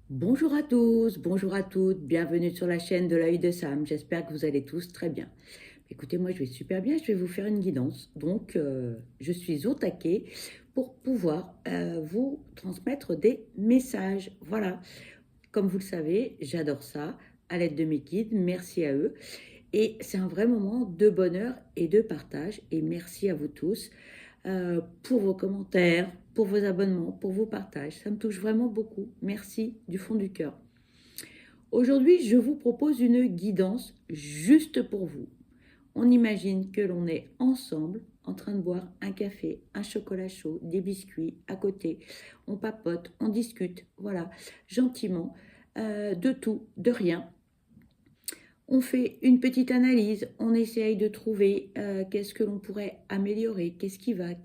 Bonjour à tous, bonjour à toutes, bienvenue sur la chaîne de l'œil de Sam. J'espère que vous allez tous très bien. Écoutez, moi je vais super bien, je vais vous faire une guidance. Donc, je suis au taquet pour pouvoir vous transmettre des messages. Voilà, comme vous le savez, j'adore ça, à l'aide de mes guides, merci à eux. Et c'est un vrai moment de bonheur et de partage. Et merci à vous tous pour vos commentaires, pour vos abonnements, pour vos partages. Ça me touche vraiment beaucoup. Merci du fond du cœur. Aujourd'hui, je vous propose une guidance juste pour vous. On imagine que l'on est ensemble en train de boire un café, un chocolat chaud, des biscuits à côté. On papote, on discute, voilà, gentiment, de tout, de rien. On fait une petite analyse, on essaye de trouver qu'est-ce que l'on pourrait améliorer, qu'est-ce qui va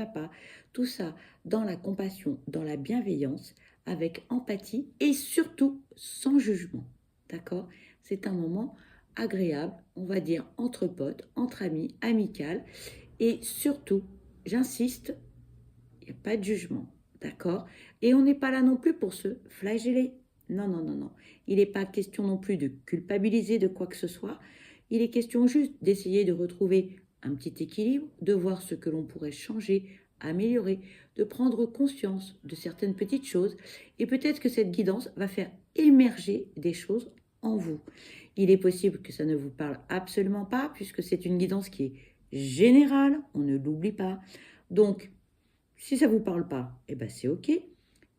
pas. Tout ça dans la compassion, dans la bienveillance, avec empathie et surtout sans jugement. D'accord? C'est un moment agréable, on va dire entre potes, entre amis, amical. Et surtout, j'insiste, il n'y a pas de jugement. D'accord? Et on n'est pas là non plus pour se flageller. Non, non, non, non. Il n'est pas question non plus de culpabiliser de quoi que ce soit. Il est question juste d'essayer de retrouver un petit équilibre, de voir ce que l'on pourrait changer, améliorer, de prendre conscience de certaines petites choses. Et peut-être que cette guidance va faire émerger des choses en vous. Il est possible que ça ne vous parle absolument pas, puisque c'est une guidance qui est générale, on ne l'oublie pas. Donc, si ça ne vous parle pas, eh ben c'est OK.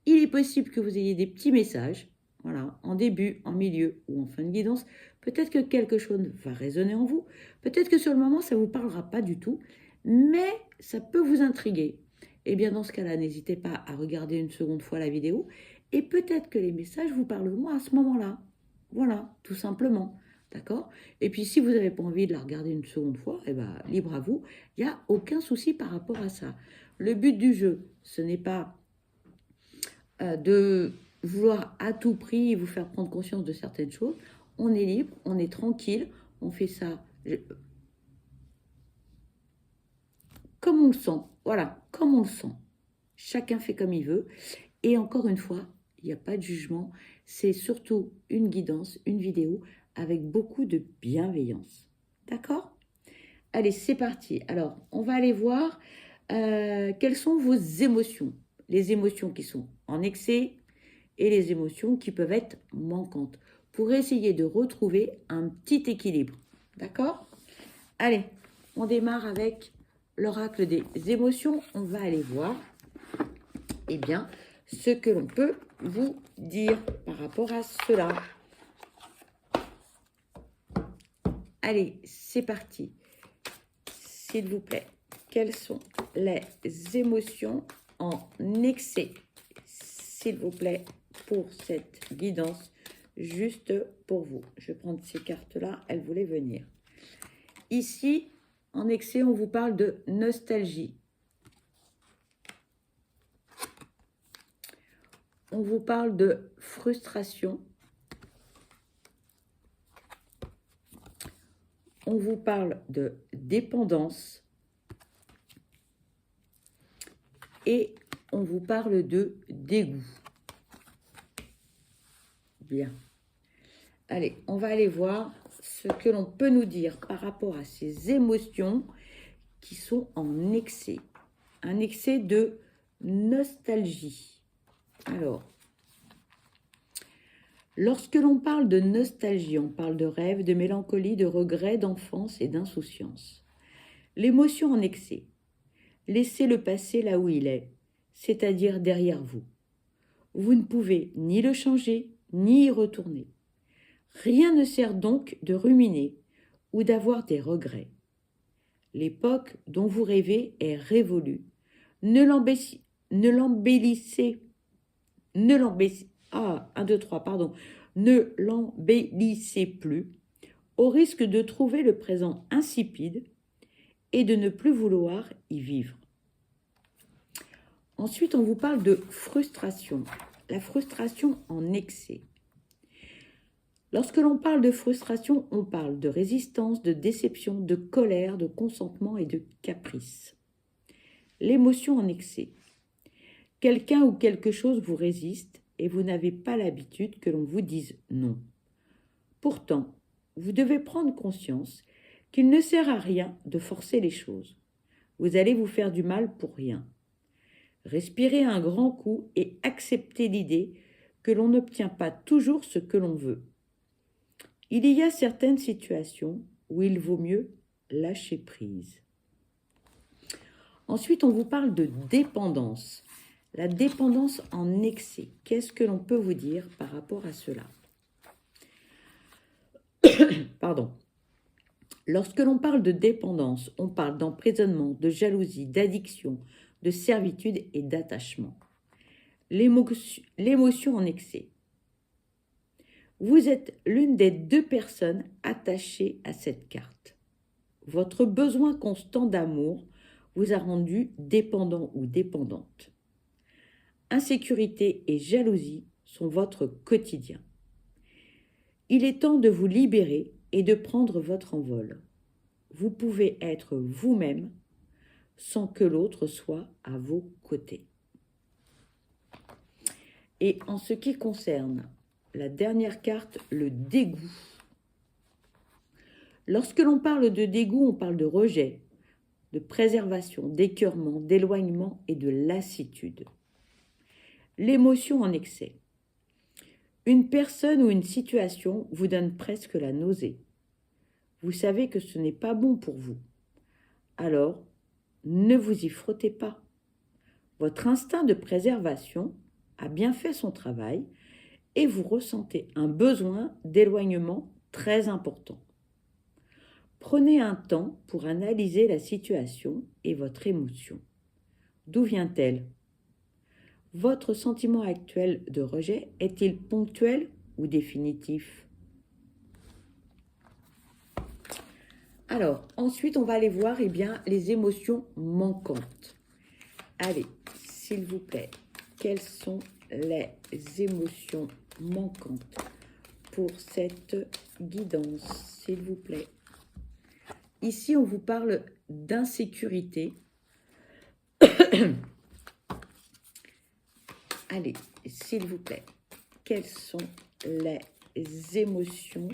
Il est possible que vous ayez des petits messages, voilà, en début, en milieu ou en fin de guidance. Peut-être que quelque chose va résonner en vous. Peut-être que sur le moment, ça ne vous parlera pas du tout, mais ça peut vous intriguer. Eh bien, dans ce cas-là, n'hésitez pas à regarder une seconde fois la vidéo et peut-être que les messages vous parleront à ce moment-là. Voilà, tout simplement. D'accord? Et puis, si vous n'avez pas envie de la regarder une seconde fois, eh ben, libre à vous. Il n'y a aucun souci par rapport à ça. Le but du jeu, ce n'est pas de vouloir à tout prix vous faire prendre conscience de certaines choses. On est libre, on est tranquille, on fait ça comme on le sent. Voilà, comme on le sent. Chacun fait comme il veut. Et encore une fois, il n'y a pas de jugement. C'est surtout une guidance, une vidéo avec beaucoup de bienveillance. D'accord? Allez, c'est parti. Alors, on va aller voir quelles sont vos émotions. Les émotions qui sont en excès et les émotions qui peuvent être manquantes pour essayer de retrouver un petit équilibre. D'accord? Allez, on démarre avec l'oracle des émotions. On va aller voir eh bien, ce que l'on peut vous dire par rapport à cela. Allez, c'est parti. S'il vous plaît, quelles sont les émotions en excès, s'il vous plaît, pour cette guidance, juste pour vous. Je vais prendre ces cartes-là, elles voulaient venir. Ici, en excès, on vous parle de nostalgie. On vous parle de frustration. On vous parle de dépendance. Et on vous parle de dégoût. Bien. Allez, on va aller voir ce que l'on peut nous dire par rapport à ces émotions qui sont en excès. Un excès de nostalgie. Alors, lorsque l'on parle de nostalgie, on parle de rêve, de mélancolie, de regret, d'enfance et d'insouciance. L'émotion en excès. Laissez le passé là où il est, c'est-à-dire derrière vous. Vous ne pouvez ni le changer, ni y retourner. Rien ne sert donc de ruminer ou d'avoir des regrets. L'époque dont vous rêvez est révolue. Ne l'embellissez plus, au risque de trouver le présent insipide et de ne plus vouloir y vivre. Ensuite, on vous parle de frustration. La frustration en excès. Lorsque l'on parle de frustration, on parle de résistance, de déception, de colère, de consentement et de caprice. L'émotion en excès. Quelqu'un ou quelque chose vous résiste et vous n'avez pas l'habitude que l'on vous dise non. Pourtant, vous devez prendre conscience qu'il ne sert à rien de forcer les choses. Vous allez vous faire du mal pour rien. Respirez un grand coup et acceptez l'idée que l'on n'obtient pas toujours ce que l'on veut. Il y a certaines situations où il vaut mieux lâcher prise. Ensuite, on vous parle de dépendance. La dépendance en excès. Qu'est-ce que l'on peut vous dire par rapport à cela? Pardon. Lorsque l'on parle de dépendance, on parle d'emprisonnement, de jalousie, d'addiction, de servitude et d'attachement. L'émotion en excès. Vous êtes l'une des deux personnes attachées à cette carte. Votre besoin constant d'amour vous a rendu dépendant ou dépendante. Insécurité et jalousie sont votre quotidien. Il est temps de vous libérer et de prendre votre envol. Vous pouvez être vous-même sans que l'autre soit à vos côtés. Et en ce qui concerne la dernière carte, le dégoût. Lorsque l'on parle de dégoût, on parle de rejet, de préservation, d'écœurement, d'éloignement et de lassitude. L'émotion en excès. Une personne ou une situation vous donne presque la nausée. Vous savez que ce n'est pas bon pour vous. Alors, ne vous y frottez pas. Votre instinct de préservation a bien fait son travail et vous ressentez un besoin d'éloignement très important. Prenez un temps pour analyser la situation et votre émotion. D'où vient-elle? Votre sentiment actuel de rejet est-il ponctuel ou définitif? Alors, ensuite, on va aller voir les émotions manquantes. Allez, s'il vous plaît, quelles sont les émotions manquantes pour cette guidance, s'il vous plaît? Ici, on vous parle d'insécurité. Allez, s'il vous plaît, quelles sont les émotions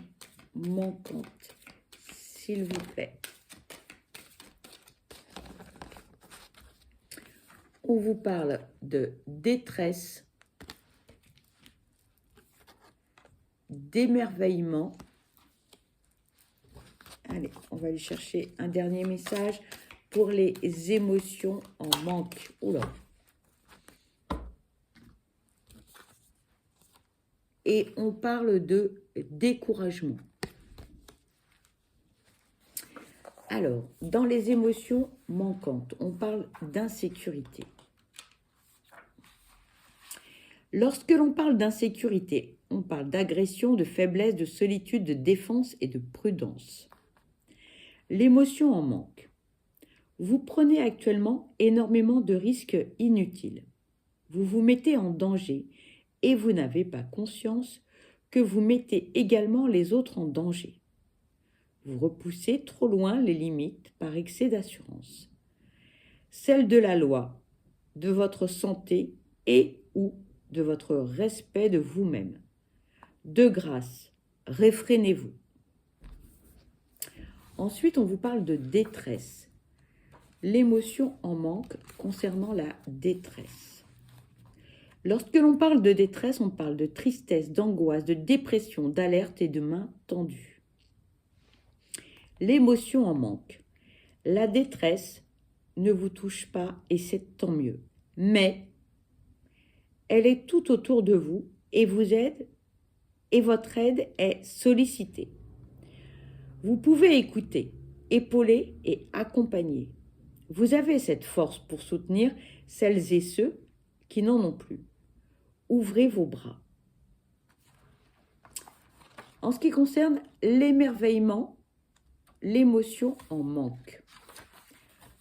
manquantes, s'il vous plaît? On vous parle de détresse, d'émerveillement. Allez, on va aller chercher un dernier message pour les émotions en manque. Oula. Et on parle de découragement. Alors, dans les émotions manquantes, on parle d'insécurité. Lorsque l'on parle d'insécurité, on parle d'agression, de faiblesse, de solitude, de défense et de prudence. L'émotion en manque. Vous prenez actuellement énormément de risques inutiles. Vous vous mettez en danger et vous n'avez pas conscience que vous mettez également les autres en danger. Vous repoussez trop loin les limites par excès d'assurance. Celle de la loi, de votre santé et ou de votre respect de vous-même. De grâce, réfrénez-vous. Ensuite, on vous parle de détresse. L'émotion en manque concernant la détresse. Lorsque l'on parle de détresse, on parle de tristesse, d'angoisse, de dépression, d'alerte et de mains tendues. L'émotion en manque. La détresse ne vous touche pas et c'est tant mieux. Mais elle est tout autour de vous et vous aide et votre aide est sollicitée. Vous pouvez écouter, épauler et accompagner. Vous avez cette force pour soutenir celles et ceux qui n'en ont plus. Ouvrez vos bras. En ce qui concerne l'émerveillement, l'émotion en manque.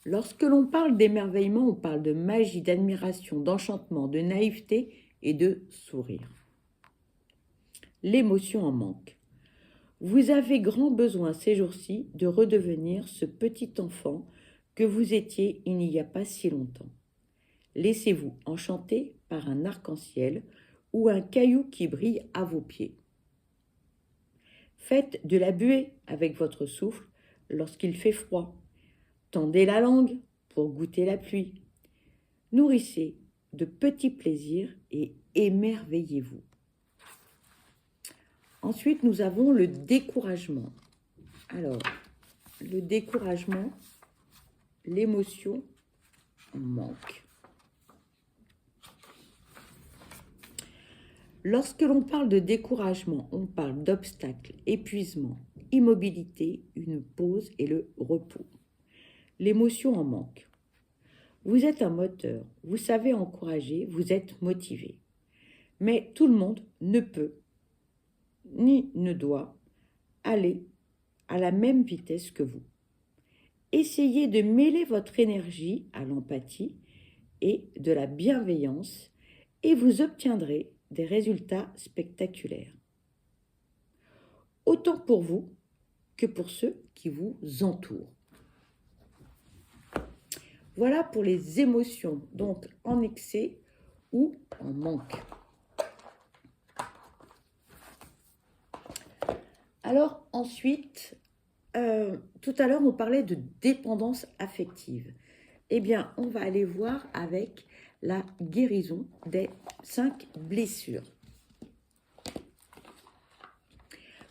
Lorsque l'on parle d'émerveillement, on parle de magie, d'admiration, d'enchantement, de naïveté et de sourire. L'émotion en manque. Vous avez grand besoin ces jours-ci de redevenir ce petit enfant que vous étiez il n'y a pas si longtemps. Laissez-vous enchanter par un arc-en-ciel ou un caillou qui brille à vos pieds. Faites de la buée avec votre souffle lorsqu'il fait froid. Tendez la langue pour goûter la pluie. Nourrissez de petits plaisirs et émerveillez-vous. Ensuite, nous avons le découragement. Alors, le découragement, l'émotion en manque. Lorsque l'on parle de découragement, on parle d'obstacles, épuisement, immobilité, une pause et le repos. L'émotion en manque. Vous êtes un moteur, vous savez encourager, vous êtes motivé. Mais tout le monde ne peut ni ne doit aller à la même vitesse que vous. Essayez de mêler votre énergie à l'empathie et de la bienveillance et vous obtiendrez des résultats spectaculaires. Autant pour vous que pour ceux qui vous entourent. Voilà pour les émotions, donc en excès ou en manque. Alors ensuite, tout à l'heure on parlait de dépendance affective. Eh bien, on va aller voir avec la guérison des 5 blessures.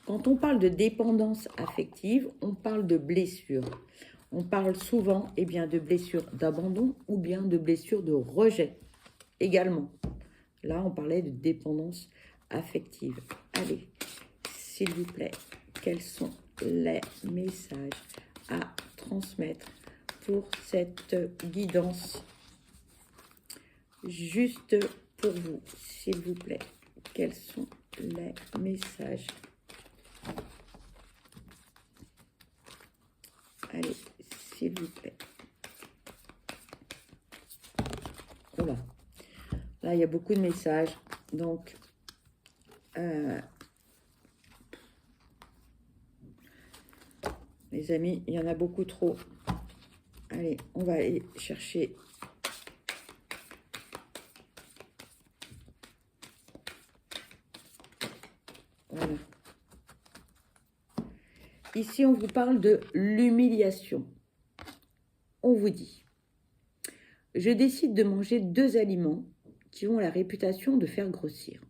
Quand on parle de dépendance affective, on parle de blessures. On parle souvent de blessures d'abandon ou bien de blessures de rejet également. Là, on parlait de dépendance affective. Allez, s'il vous plaît, quels sont les messages à transmettre pour cette guidance juste pour vous, s'il vous plaît? Quels sont les messages? Allez, s'il vous plaît. Voilà. Là, il y a beaucoup de messages. Donc, les amis, il y en a beaucoup trop. Allez, on va aller chercher. Voilà. Ici, on vous parle de l'humiliation. On vous dit, je décide de manger 2 aliments qui ont la réputation de faire grossir.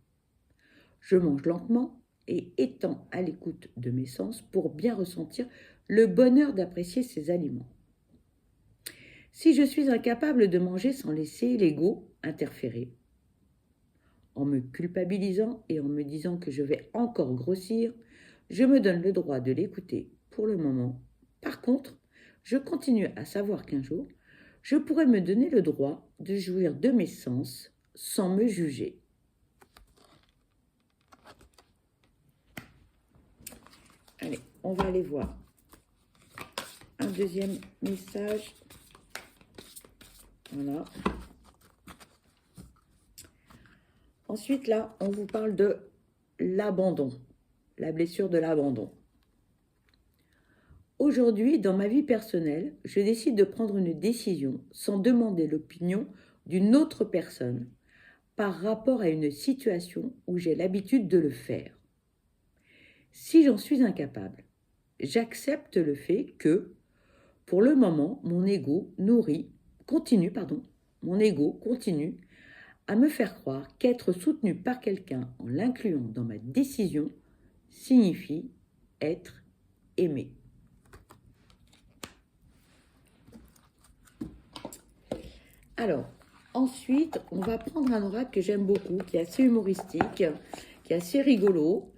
Je mange lentement et étant à l'écoute de mes sens pour bien ressentir le bonheur d'apprécier ces aliments. Si je suis incapable de manger sans laisser l'ego interférer, en me culpabilisant et en me disant que je vais encore grossir, je me donne le droit de l'écouter pour le moment. Par contre, je continue à savoir qu'un jour, je pourrais me donner le droit de jouir de mes sens sans me juger. Allez, on va aller voir un deuxième message. Voilà. Ensuite, là, on vous parle de l'abandon, la blessure de l'abandon. Aujourd'hui, dans ma vie personnelle, je décide de prendre une décision sans demander l'opinion d'une autre personne par rapport à une situation où j'ai l'habitude de le faire. Si j'en suis incapable, j'accepte le fait que, pour le moment, mon ego continue à me faire croire qu'être soutenu par quelqu'un en l'incluant dans ma décision signifie être aimé. Alors, ensuite, on va prendre un oracle que j'aime beaucoup, qui est assez humoristique, qui est assez rigolo.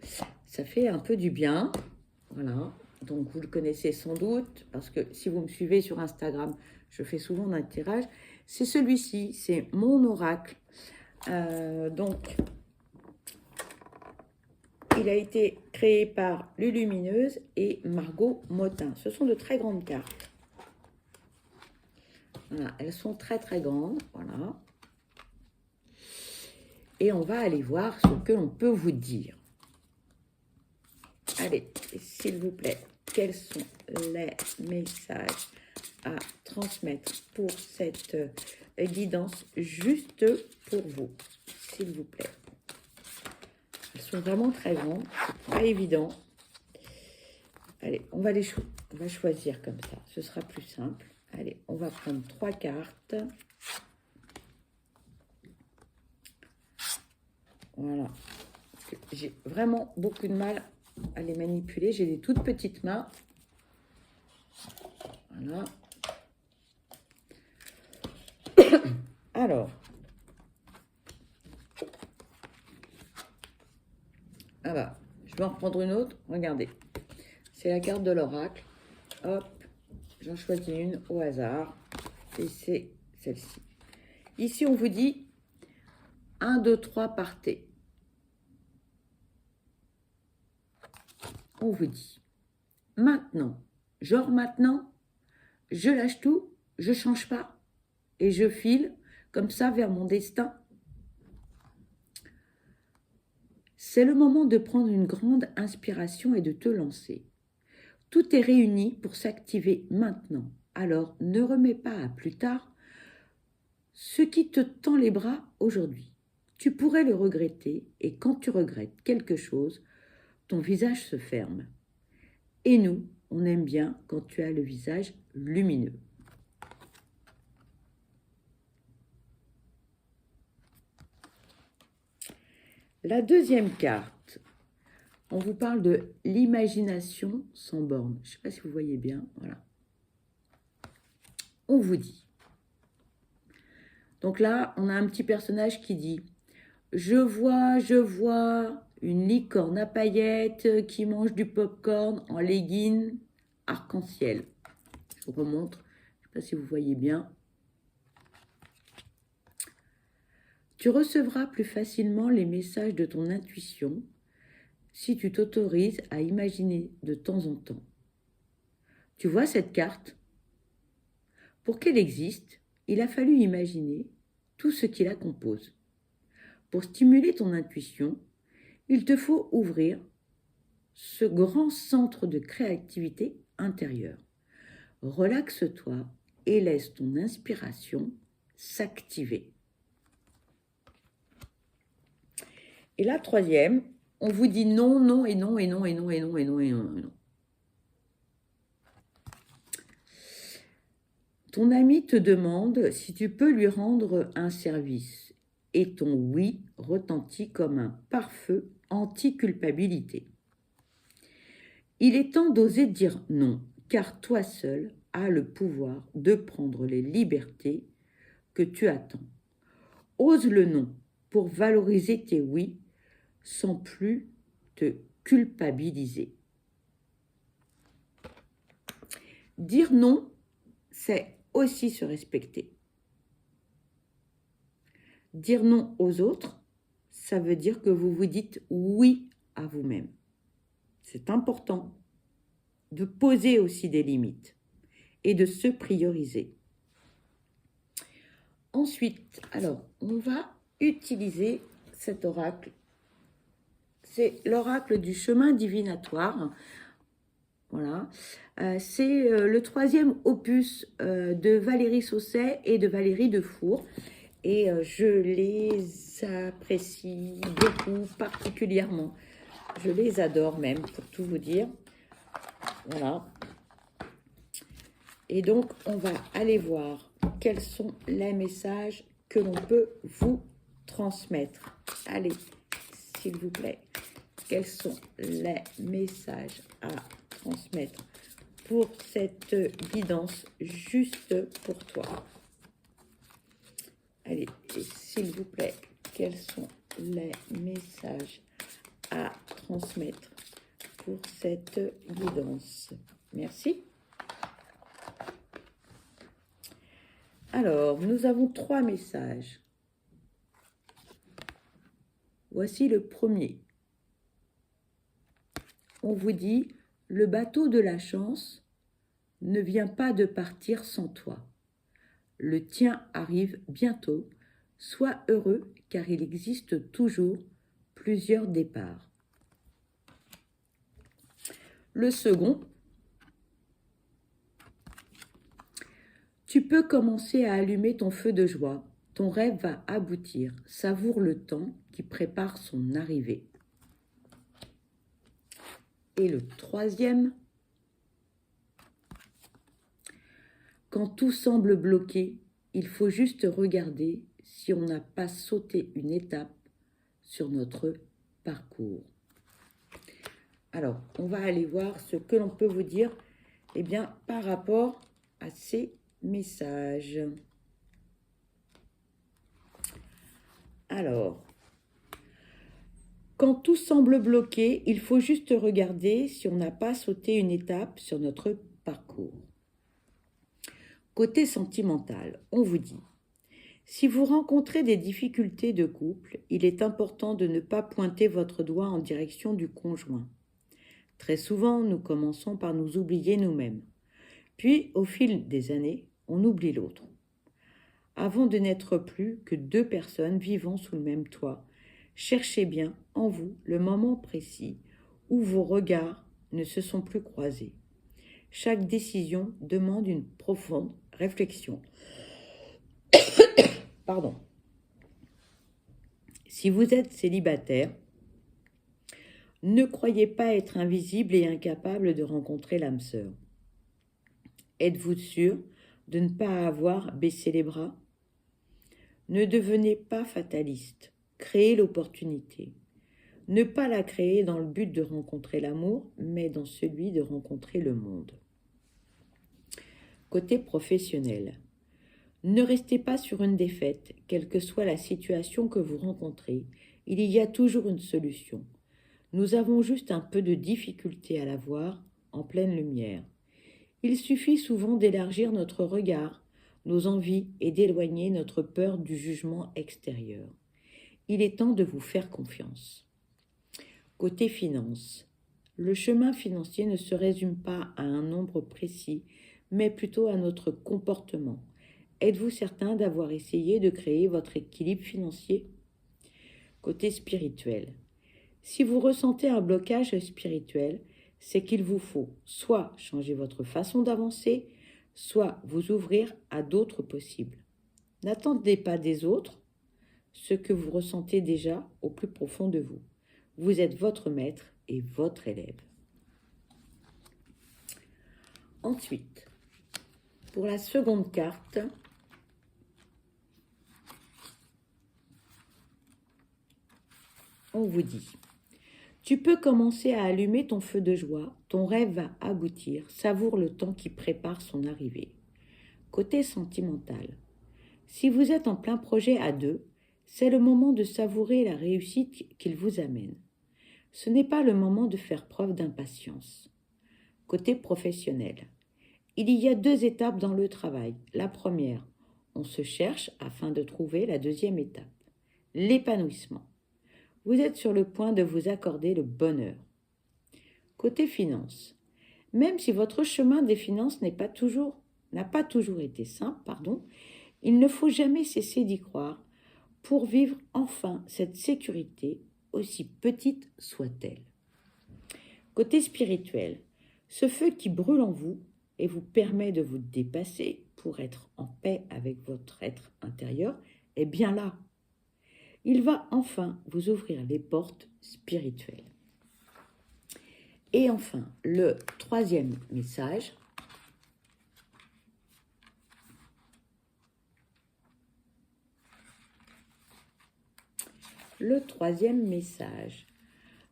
Ça fait un peu du bien. Voilà. Donc, vous le connaissez sans doute, parce que si vous me suivez sur Instagram, je fais souvent un tirage. C'est celui-ci, c'est mon oracle. Donc, il a été créé par Lulumineuse et Margot Motin. Ce sont de très grandes cartes. Voilà, elles sont très très grandes. Voilà. Et on va aller voir ce que l'on peut vous dire. Allez, s'il vous plaît, quels sont les messages à transmettre pour cette guidance juste pour vous, s'il vous plaît. sont vraiment très grandes. C'est pas évident. Allez, on va choisir comme ça. Ce sera plus simple. Allez, on va prendre 3 cartes. Voilà. J'ai vraiment beaucoup de mal à les manipuler. J'ai des toutes petites mains. Voilà. Alors. Ah bah, je vais en reprendre une autre. Regardez. C'est la carte de l'oracle. Hop. J'en choisis une au hasard. Et c'est celle-ci. Ici, on vous dit 1, 2, 3, partez. On vous dit maintenant, genre maintenant, je lâche tout, je change pas et je file comme ça vers mon destin. C'est le moment de prendre une grande inspiration et de te lancer. Tout est réuni pour s'activer maintenant. Alors ne remets pas à plus tard ce qui te tend les bras aujourd'hui. Tu pourrais le regretter et quand tu regrettes quelque chose, ton visage se ferme. Et nous, on aime bien quand tu as le visage lumineux. La deuxième carte, on vous parle de l'imagination sans borne. Je ne sais pas si vous voyez bien, voilà. On vous dit. Donc là, on a un petit personnage qui dit « Je vois une licorne à paillettes qui mange du popcorn en leggings arc-en-ciel. » Je vous remontre, je ne sais pas si vous voyez bien. Tu recevras plus facilement les messages de ton intuition si tu t'autorises à imaginer de temps en temps. Tu vois cette carte? Pour qu'elle existe, il a fallu imaginer tout ce qui la compose. Pour stimuler ton intuition, il te faut ouvrir ce grand centre de créativité intérieure. Relaxe-toi et laisse ton inspiration s'activer. Et la troisième, on vous dit non, non et non et non et non et non et non et non et non. Ton ami te demande si tu peux lui rendre un service et ton oui retentit comme un pare-feu anti-culpabilité. Il est temps d'oser dire non, car toi seul as le pouvoir de prendre les libertés que tu attends. Ose le non pour valoriser tes oui sans plus te culpabiliser. Dire non, c'est aussi se respecter. Dire non aux autres, ça veut dire que vous vous dites oui à vous-même. C'est important de poser aussi des limites et de se prioriser. Ensuite, alors, on va utiliser cet oracle. C'est l'oracle du chemin divinatoire. Voilà. C'est le 3e opus de Valérie Sausset et de Valérie Defour. Et je les apprécie beaucoup, particulièrement. Je les adore même, pour tout vous dire. Voilà. Et donc, on va aller voir quels sont les messages que l'on peut vous transmettre. Allez, s'il vous plaît, quels sont les messages à transmettre pour cette guidance juste pour toi? Allez, s'il vous plaît, quels sont les messages à transmettre pour cette guidance? Merci. Alors, nous avons 3 messages. Voici le premier. On vous dit, le bateau de la chance ne vient pas de partir sans toi. Le tien arrive bientôt. Sois heureux car il existe toujours plusieurs départs. Le second, tu peux commencer à allumer ton feu de joie. Ton rêve va aboutir. Savoure le temps qui prépare son arrivée. Et le troisième, quand tout semble bloqué, il faut juste regarder si on n'a pas sauté une étape sur notre parcours. Alors, on va aller voir ce que l'on peut vous dire par rapport à ces messages. Alors, quand tout semble bloqué, il faut juste regarder si on n'a pas sauté une étape sur notre parcours. Côté sentimental, on vous dit, si vous rencontrez des difficultés de couple, il est important de ne pas pointer votre doigt en direction du conjoint. Très souvent, nous commençons par nous oublier nous-mêmes. Puis, au fil des années, on oublie l'autre. Avant de n'être plus que deux personnes vivant sous le même toit, cherchez bien en vous le moment précis où vos regards ne se sont plus croisés. Chaque décision demande une profonde réflexion. Pardon. Si vous êtes célibataire, ne croyez pas être invisible et incapable de rencontrer l'âme sœur. Êtes-vous sûr de ne pas avoir baissé les bras? Ne devenez pas fataliste. Créez l'opportunité. Ne pas la créer dans le but de rencontrer l'amour, mais dans celui de rencontrer le monde. Côté professionnel, ne restez pas sur une défaite, quelle que soit la situation que vous rencontrez. Il y a toujours une solution. Nous avons juste un peu de difficulté à la voir en pleine lumière. Il suffit souvent d'élargir notre regard, nos envies et d'éloigner notre peur du jugement extérieur. Il est temps de vous faire confiance. Côté finances, le chemin financier ne se résume pas à un nombre précis, mais plutôt à notre comportement. Êtes-vous certain d'avoir essayé de créer votre équilibre financier? Côté spirituel, si vous ressentez un blocage spirituel, c'est qu'il vous faut soit changer votre façon d'avancer, soit vous ouvrir à d'autres possibles. N'attendez pas des autres ce que vous ressentez déjà au plus profond de vous. Vous êtes votre maître et votre élève. Ensuite, pour la seconde carte, on vous dit: tu peux commencer à allumer ton feu de joie, ton rêve va aboutir, savoure le temps qui prépare son arrivée. Côté sentimental, si vous êtes en plein projet à deux, c'est le moment de savourer la réussite qu'il vous amène. Ce n'est pas le moment de faire preuve d'impatience. Côté professionnel, il y a deux étapes dans le travail. La première, on se cherche afin de trouver la deuxième étape, l'épanouissement. Vous êtes sur le point de vous accorder le bonheur. Côté finances, même si votre chemin des finances n'a pas toujours été simple, il ne faut jamais cesser d'y croire pour vivre enfin cette sécurité, aussi petite soit-elle. Côté spirituel, ce feu qui brûle en vous et vous permet de vous dépasser pour être en paix avec votre être intérieur est bien là. Il va enfin vous ouvrir les portes spirituelles. Et enfin, le troisième message. Le troisième message.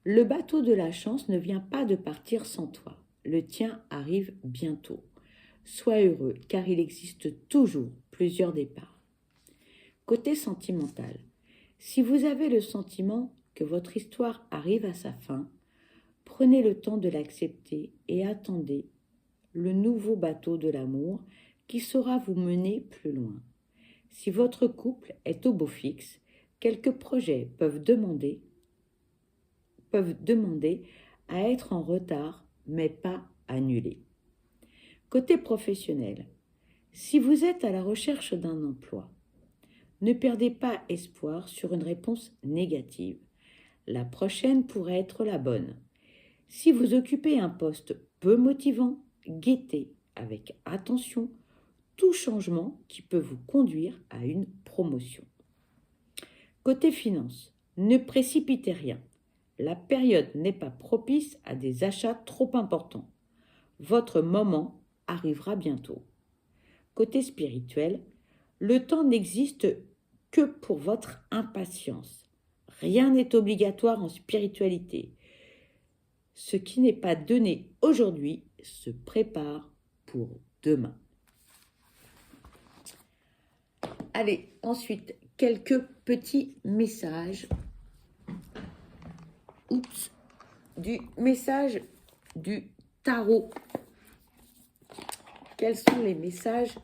Le bateau de la chance ne vient pas de partir sans toi. Le tien arrive bientôt. Sois heureux, car il existe toujours plusieurs départs. Côté sentimental, si vous avez le sentiment que votre histoire arrive à sa fin, prenez le temps de l'accepter et attendez le nouveau bateau de l'amour qui saura vous mener plus loin. Si votre couple est au beau fixe, quelques projets peuvent demander à être en retard, mais pas annulés. Côté professionnel, si vous êtes à la recherche d'un emploi, ne perdez pas espoir sur une réponse négative. La prochaine pourrait être la bonne. Si vous occupez un poste peu motivant, guettez avec attention tout changement qui peut vous conduire à une promotion. Côté finance, ne précipitez rien. la période n'est pas propice à des achats trop importants. Votre moment arrivera bientôt. Côté spirituel, le temps n'existe que pour votre impatience. Rien n'est obligatoire en spiritualité. Ce qui n'est pas donné aujourd'hui se prépare pour demain. Allez, ensuite, quelques petits messages. Du message du tarot. Quels sont les messages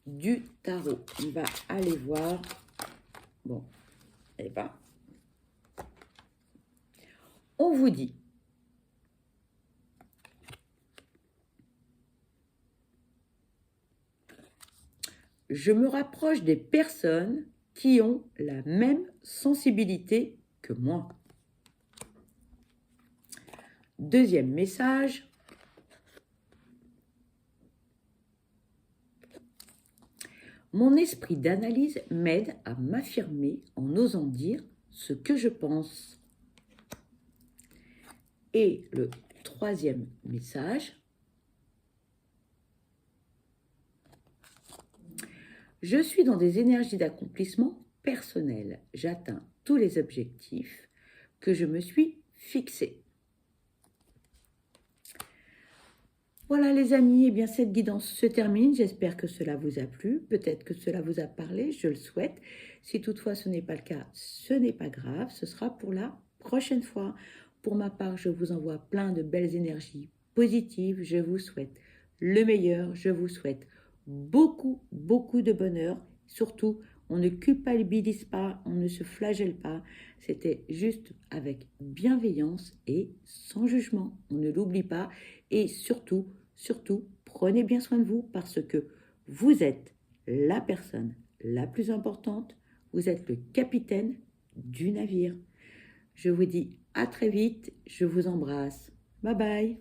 du tarot? On va aller voir. Bon, allez pas. On vous dit. Je me rapproche des personnes qui ont la même sensibilité que moi. Deuxième message. Mon esprit d'analyse m'aide à m'affirmer en osant dire ce que je pense. Et le troisième message. Je suis dans des énergies d'accomplissement personnel. J'atteins tous les objectifs que je me suis fixés. Voilà les amis, eh bien cette guidance se termine. J'espère que cela vous a plu. Peut-être que cela vous a parlé, je le souhaite. Si toutefois ce n'est pas le cas, ce n'est pas grave. Ce sera pour la prochaine fois. Pour ma part, je vous envoie plein de belles énergies positives. Je vous souhaite le meilleur. Je vous souhaite beaucoup de bonheur. Surtout, on ne culpabilise pas, on ne se flagelle pas. C'était juste avec bienveillance et sans jugement. On ne l'oublie pas. Et surtout, prenez bien soin de vous parce que vous êtes la personne la plus importante. Vous êtes le capitaine du navire. Je vous dis à très vite. Je vous embrasse. Bye bye.